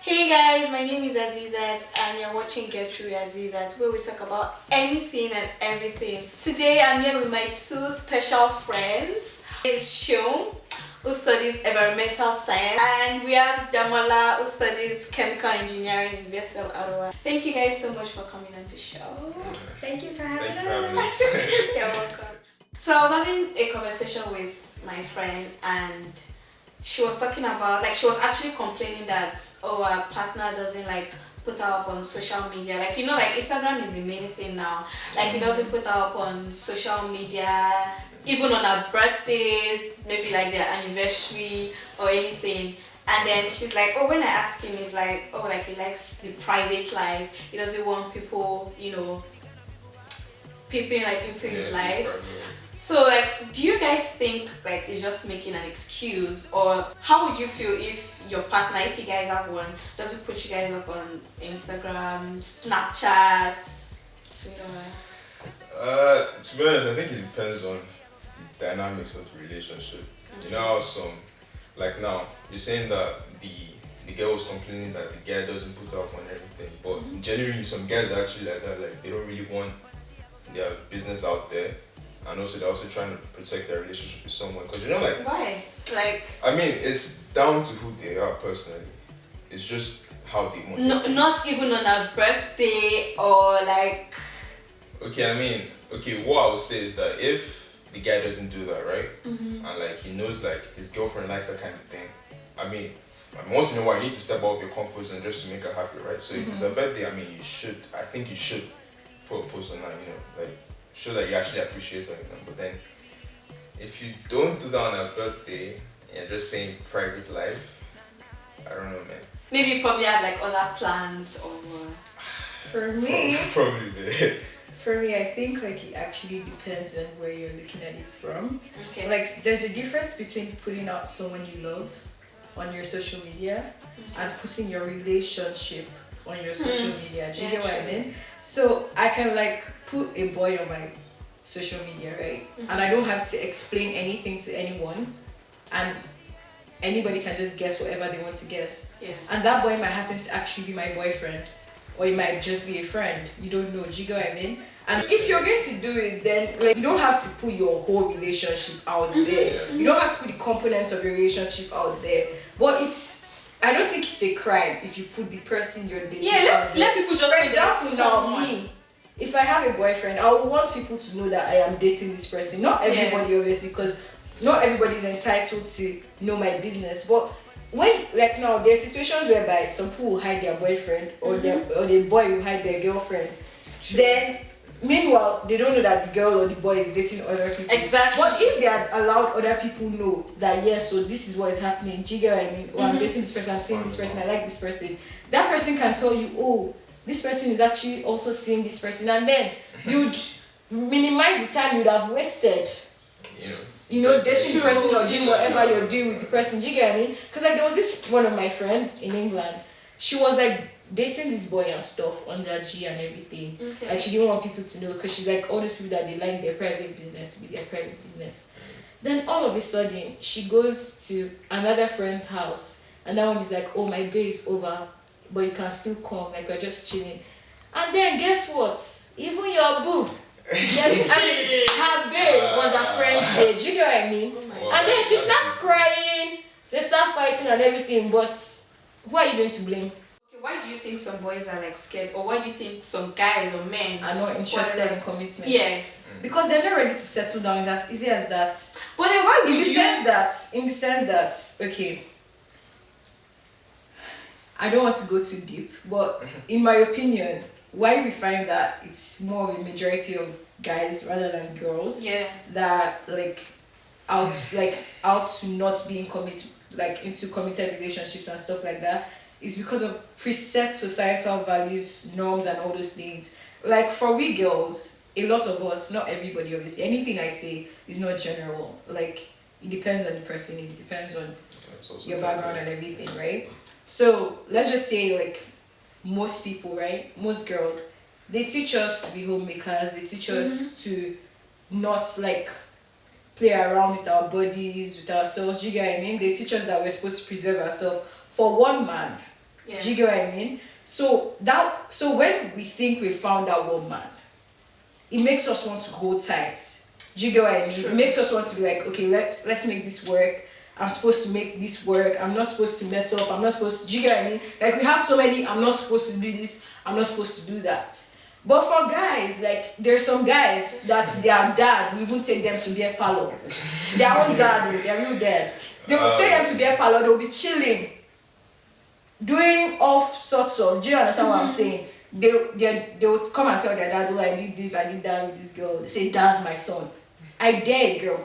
Hey guys, my name is Azizat and you're watching Get Through Azizat, where we talk about anything and everything. Today I'm here with my two special friends. It's Shion, who studies environmental science, and we have Damola, who studies chemical engineering in University of Ottawa. Thank you guys so much for coming on the show. Thank you for having us. You're welcome. So I was having a conversation with my friend and she was talking about, she was actually complaining that, her partner doesn't put her up on social media. Instagram is the main thing now. He doesn't put her up on social media, even on her birthdays, maybe their anniversary or anything. And then she's like, when I ask him, he's like, he likes the private life. He doesn't want people, peeping into his life. So do you guys think it's just making an excuse, or how would you feel if your partner, if you guys have one, doesn't put you guys up on Instagram, Snapchat, Twitter? To be honest, I think it depends on the dynamics of the relationship. You know how now you're saying that the girl was complaining that the guy doesn't put up on everything, but genuinely some guys are actually like that. They don't really want their business out there. And also they're also trying to protect their relationship with someone, because why? I mean, it's down to who they are personally. It's just how they want. No, not even on a birthday or Okay, what I would say is that if the guy doesn't do that, right, and he knows his girlfriend likes that kind of thing, I mean, once in a while you need to step out of your comfort zone just to make her happy, right? So if it's a birthday, I mean, I think you should put a post on that, show that you actually appreciate her, But then, if you don't do that on her birthday, and you're just saying private life, I don't know, man. Maybe you probably have other plans or. For me, probably. For me, I think it actually depends on where you're looking at it from. Okay. There's a difference between putting out someone you love on your social media and putting your relationship on your social media. Do you get what I mean? So I can put a boy on my social media, right? And I don't have to explain anything to anyone, and anybody can just guess whatever they want to guess. Yeah. And that boy might happen to actually be my boyfriend, or it might just be a friend. You don't know. Do you get what I mean? And if you're going to do it, then you don't have to put your whole relationship out there. You don't have to put the components of your relationship out there. But I don't think it's a crime if you put the person you're dating. Yeah, let people just. For example, now me, if I have a boyfriend, I would want people to know that I am dating this person. Not everybody, obviously, because not everybody is entitled to know my business. But when now, there are situations whereby some people will hide their boyfriend or the boy will hide their girlfriend. Then, meanwhile, they don't know that the girl or the boy is dating other people. Exactly. But if they had allowed other people know that so this is what is happening, do you get what I mean? I'm dating this person, I'm seeing this person, I like this person. That person can tell you, this person is actually also seeing this person, and then you'd minimize the time you'd have wasted. Dating the person or doing whatever you're doing with the person. Do you get what I mean? Because there was this one of my friends in England. She was dating this boy and stuff under G and everything. Okay. She didn't want people to know, because she's all those people that they like their private business to be their private business. Then all of a sudden she goes to another friend's house, and that one is my day is over, but you can still come, we're just chilling. And then guess what? Even your boo, her babe was her friend's babe. Do you get what I mean? And then she starts crying, they start fighting and everything, but who are you going to blame? Why do you think some boys are scared, or why do you think some guys or men are not interested in commitment? Yeah, because they're not ready to settle down. It's as easy as that. But then why would in the sense that okay, I don't want to go too deep, but in my opinion, why we find that it's more of a majority of guys rather than girls that out to not being into committed relationships and stuff like that, is because of preset societal values, norms, and all those things. For we girls, a lot of us, not everybody obviously, anything I say is not general. It depends on the person, it depends on your background and everything, right? So let's just say most people, right? Most girls, they teach us to be homemakers, they teach us to not play around with our bodies, with ourselves. Do you get what I mean? They teach us that we're supposed to preserve ourselves. For one man, Yeah. Do you get what I mean? So when we think we found that one man, it makes us want to hold tight. Do you get what I mean? True. It makes us want to be like, okay, let's make this work. I'm supposed to make this work. I'm not supposed to mess up. I'm not supposed to, do you get what I mean? Like we have so many, I'm not supposed to do this, I'm not supposed to do that. But for guys, like there's some guys that their dad will even take them to beer parlor. Their own dad, their real dad. They will take them to beer parlor, they'll be chilling. Doing off sorts of, do you understand what I'm saying? They would come and tell their dad, oh, I did this, I did that with this girl. They say, that's my son. I dare a girl.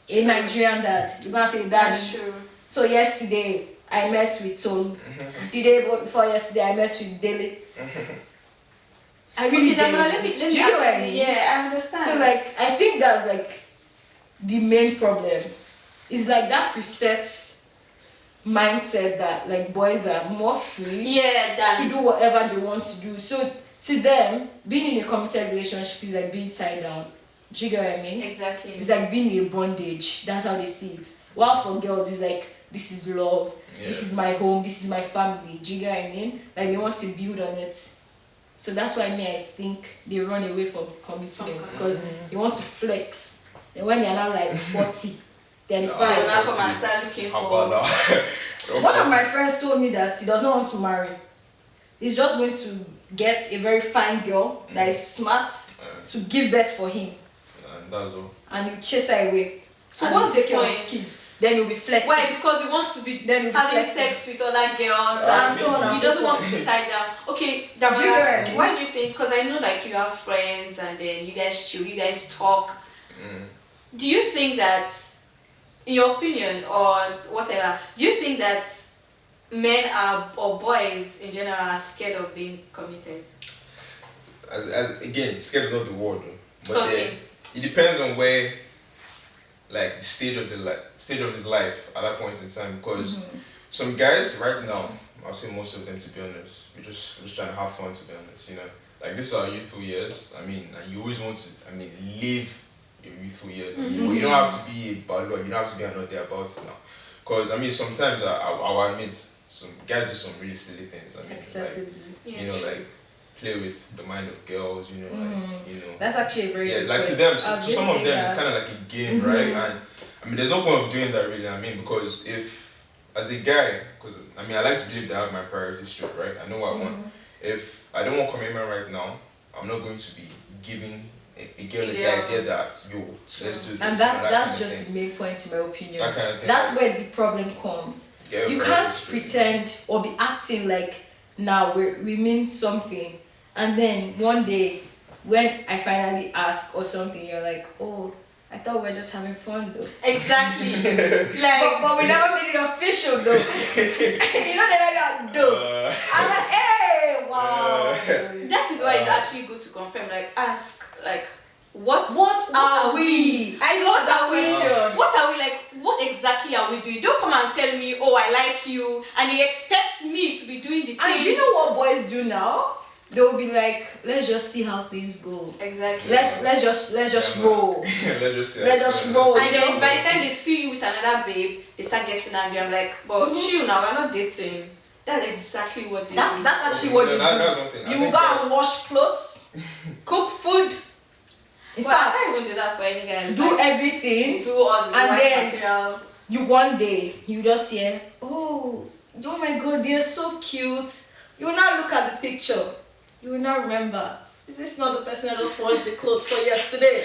A Nigerian dad. You're gonna say, Daddy. That's true. So yesterday I met with Sol. The day before yesterday I met with Dele. I really okay, dare. let me Do you get what I actually, mean? yeah, I understand. So like I think that's like the main problem. Is like that preset mindset that like boys are more free to do whatever they want to do. So to them, being in a committed relationship is like being tied down. Do you get what I mean? Exactly. It's like being in bondage. That's how they see it. While for girls, it's like, this is love. Yeah. This is my home. This is my family. Do you get what I mean? Like they want to build on it. So that's why I think they run away from commitments because they want to flex. And when they're now like 40, 35, now come and start looking for. One of my friends told me that he does not want to marry. He's just going to get a very fine girl that is smart to give birth for him. And that's all. And you chase her away. So what's the point? Kids. Then you'll be flexing. Why? Because he wants to be having sex with other girls and so on. He doesn't want to be tied down. Okay, why do you think? Because I know like you have friends and then you guys chill, you guys talk. Do you think that, in your opinion or whatever, do you think that men are or boys in general are scared of being committed? As again, scared is not the word, but it depends on where, like the stage of his life at that point in time. Because some guys right now, I'll say most of them, to be honest, we're just trying to have fun, to be honest. You know, like this is our youthful years. I mean, and you always want to, live your youthful years. I mean, you don't have to be a bad boy. You don't have to be out there about it now. Because sometimes I'll admit some guys do some really silly things. Excessively. Like, like play with the mind of girls. That's actually a very good like point. to them, to some of them, it's kind of like a game, right? And there's no point of doing that really. Because if as a guy, because I like to believe that I have my priorities straight, right? I know what I want. If I don't want commitment right now, I'm not going to be giving a girl the idea that let's do this. And that's just the main point in my opinion. That kind of thing. That's where the problem comes. Yeah, you can't pretend or be acting like now we mean something, and then one day when I finally ask or something, you're like, oh, I thought we were just having fun though. Exactly. but we never made it official though. You know that I do. I'm like, hey, wow. That is why it's actually good to confirm. Like ask, like what are we? I love that question. What are we like? What exactly are we doing? Don't come and tell me, oh, I like you, and he expects me to be doing the things. And do you know what boys do now? They'll be like, let's just see how things go. Exactly. Let's just roll. let's just roll. And then by the time they see you with another babe, they start getting angry. I'm like, but chill now, we're not dating. That's exactly what they do. That's actually what they do. You will go and wash clothes, cook food. In fact, I can't even do that for any guy. Do everything. Do all the material. You one day you just hear, oh my God, they're so cute. You will now look at the picture. You will now remember, is this not the person I just washed the clothes for yesterday?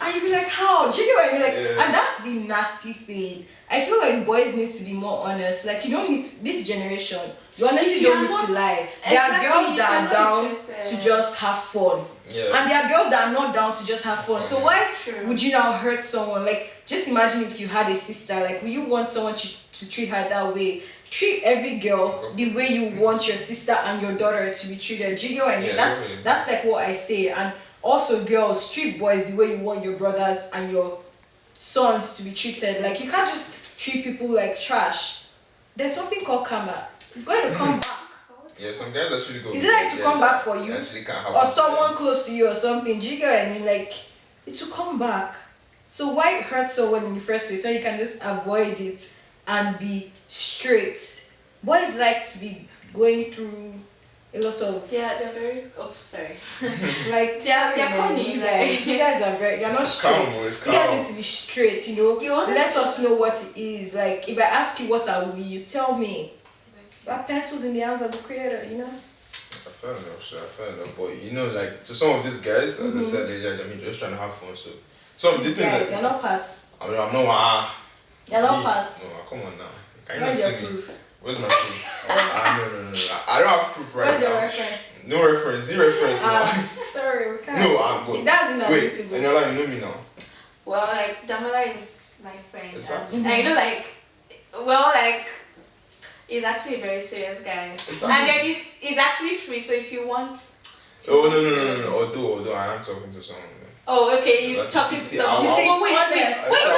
And you'll be like, how? Do you get what I mean? Like, and that's the nasty thing. I feel like boys need to be more honest. Like, you don't need this generation. You honestly don't need to lie. There are girls that are down to just have fun. Yeah. And there are girls that are not down to just have fun. So why would you now hurt someone? Like, just imagine if you had a sister. Like, will you want someone to treat her that way? Treat every girl the way you want your sister and your daughter to be treated. Do you know what I mean? That's like what I say. And also girls, treat boys the way you want your brothers and your sons to be treated. Like, you can't just treat people like trash. There's something called karma. It's going to come back. Yeah, some guys actually go. Is it like to come back for you? Or someone close to you or something? Do you get what I mean? Like, it will come back. So why hurt someone in the first place when you can just avoid it and be straight? boys like to be going through a lot of they're very sorry. like they're funny. You guys are very, you're not straight. You guys need to be straight, you know. Let us know what it is. Like if I ask you what are we, you tell me. That pencils in the hands of the creator, you know. Fair enough. But you know, like to some of these guys, as I said earlier, I mean, they're just trying to have fun. So some of these things, guys, you're not parts. I'm not. You're not parts. No, come on now. Can you not Where's your see me? proof? Where's my proof? No. I don't have proof right Where's now. your reference? No reference. Zero reference now. Sorry, we can't. No, I'm good. That's inadmissible. Wait, Eniola, you know me now. Well, like Damola is my friend. Exactly. And I know, like, he's actually a very serious guy. Exactly. And then he's actually free. So if you want. Oh no. Although I am talking to someone. Oh, okay. He's Like, talking to see, someone. I'll- Oh, wait.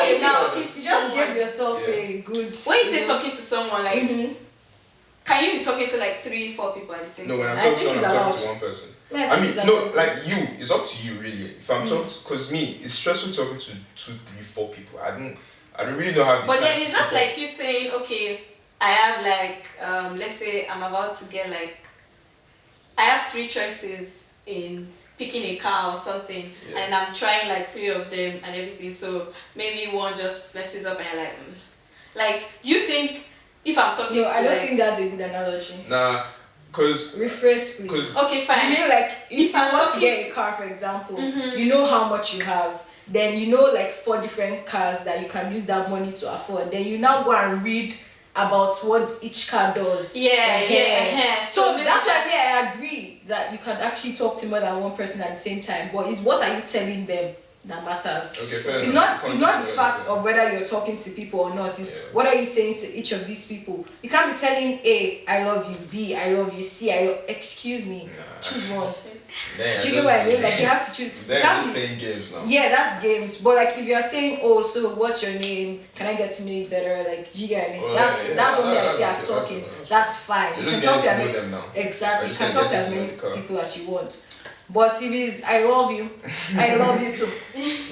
He's not talking to You just someone. give yourself a good. When you say talking to someone, like, can you be talking to like 3-4 people at the same No, time? when I'm I talking to think someone, it's I'm talking to allowed. one person. Yeah, I mean, think no, it's like you, it's up to you really. If I'm talking, because me, it's stressful talking to 2, 3, 4 people. I don't really know how. But then it's just like you saying, okay, I have like, let's say I'm about to get like, I have 3 choices in picking a car or something, and I'm trying like 3 of them and everything. So maybe one just messes up and you're like, like you think if I'm talking to I don't like, think that's a good analogy. Nah, cause Rephrase, please. okay, fine. You mean like if you I'm want to talking get a car, for example, you know how much you have. Then you know like 4 different cars that you can use that money to afford. Then you now go and read about what each car does. Yeah. So that's why I agree that you can actually talk to more than one person at the same time. But it's what are you telling them that matters. okay, fair It's enough. not the fact of whether you're talking to people or not. It's what are you saying to each of these people. You can't be telling A, I love you, B, I love you, C, excuse me. Choose one. Do you get what I mean? Like you have to choose. They're just playing games now. Yeah, that's games. But like if you're saying, oh, so what's your name? Can I get to know you better? Like, do you get what I mean? That's what I see as talking. That's fine. You're You can just talk to getting as to know them now. exactly. You You're can just talk to as getting many to know the car. people as you want. But if it's I love you, I love you too.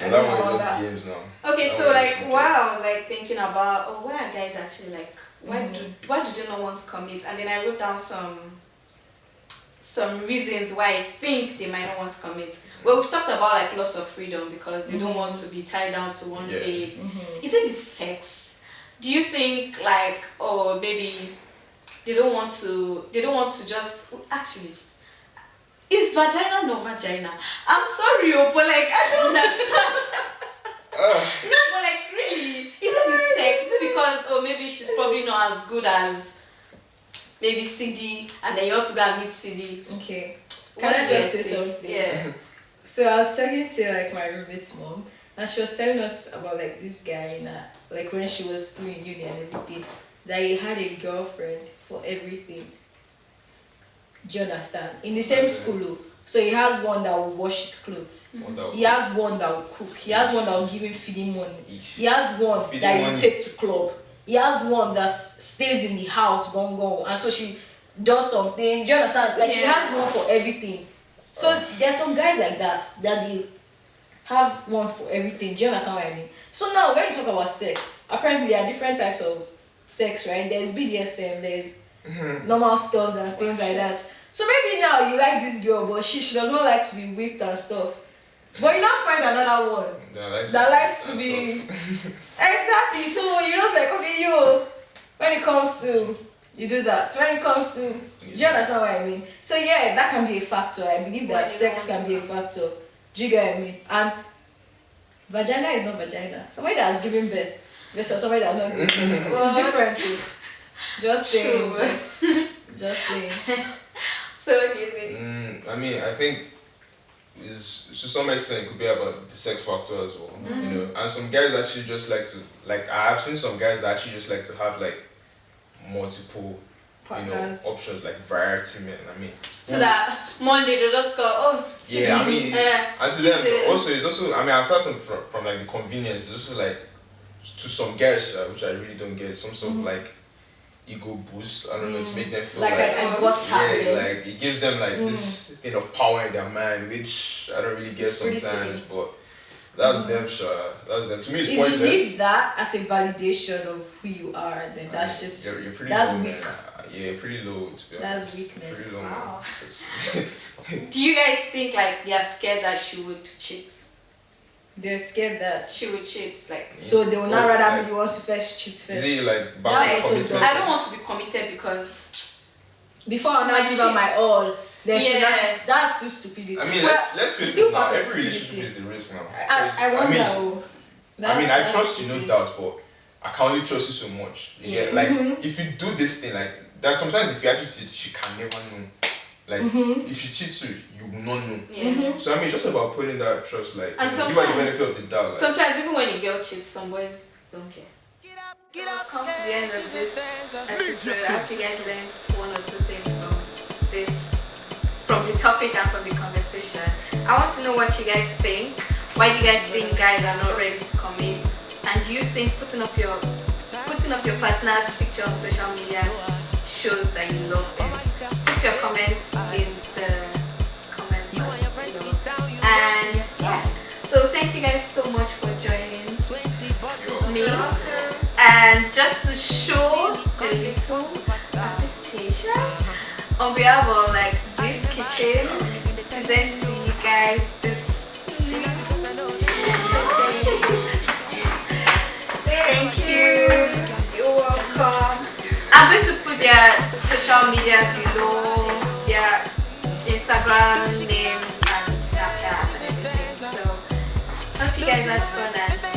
And that one is just games now. Okay, That so one is like just while I was like thinking about why are guys actually like why do they not want to commit, and then I wrote down some reasons why I think they might not want to commit. Well, we've talked about like loss of freedom because they don't want to be tied down to one babe. Isn't it sex? Do you think like maybe they don't want to just actually is vagina not vagina? I'm sorry, but like I don't understand. No, but like really, is it sex? Is it because maybe she's probably not as good as maybe CD, and then you have to go and meet CD. Okay. Can I just say something? Yeah. So I was talking to like my roommate's mom, and she was telling us about like this guy like when she was still in uni and everything, that he had a girlfriend for everything. Do you understand? In the same school, so he has one that will wash his clothes. He has one that will cook. He has one that will give him feeding money. He has one that he will take to club. He has one that stays in the house, gone, and so she does something. Do you understand? Like he has one for everything. So there's some guys like that they have one for everything. Do you understand what I mean? So now when you talk about sex, apparently there are different types of sex, right? There's BDSM, there's normal stuff and things like that. So maybe now you like this girl, but she does not like to be whipped and stuff. But you now find another one that likes to be exactly. So you're just like, okay, when it comes to you do that. So when it comes to do you understand what I mean? So yeah, that can be a factor. I believe that sex can be a factor. Do you get what I mean? And vagina is not vagina. Somebody that has given birth versus somebody that has not given birth. It's different too. Just saying. Just saying. So what do you think? I mean, I think is to some extent it could be about the sex factor as well. You know, and some guys actually just like to I've seen some guys that actually just like to have like multiple partners. Options, like variety, man. I mean, so that Monday they just go, yeah, I mean, and to them also it's also, I mean, aside from like the convenience, it's also like to some guys which I really don't get, some sort of like ego boost. I don't know, to make them feel like I got her. Like it gives them like this thing of power in their mind, which I don't really get sometimes, but that's them, sure. That's them. To me, it's pointless. If you need that as a validation of who you are, then that's just you're pretty that's cool, weak. Man. Yeah, pretty low to be honest. That's weakness. Pretty low. Wow. Man. Do you guys think like they are scared that she would cheat? They're scared that. She would cheat, like. So they will not rather like, be the one to first cheat first. Is it like back That's to also commitment? I don't want to be committed because before I now give her my cheats. all, then she Yeah. not cheat. That's still stupidity. I mean, Well, let's face it's still it now. part of Every relationship stupidity. is a risk now. I wonder. I that's, mean, I that's trust you, no stupid. doubt, but I can only trust you so much. You get like if you do this thing, like that. Sometimes if you actually cheat, she can never know. Like if she cheats you, you will not know. Yeah. So I mean, it's just about putting that trust, like And give her the sometimes- benefit of the doubt. Like, Sometimes even when a girl cheats, some boys don't care. Come to the end of this episode. I hope you guys learned one or two things from the topic and from the conversation. I want to know what you guys think. Why do you guys think guys are not ready to commit? And do you think putting up your partner's picture on social media shows that you love them? Put your comments in the comment box below. And yeah, so thank you guys so much for joining me. And just to show a little appreciation on behalf of like this kitchen, present to you guys this. Thank you. You're welcome. I'm going to put their social media below, their Instagram names and Snapchat and everything. So hope you guys had fun and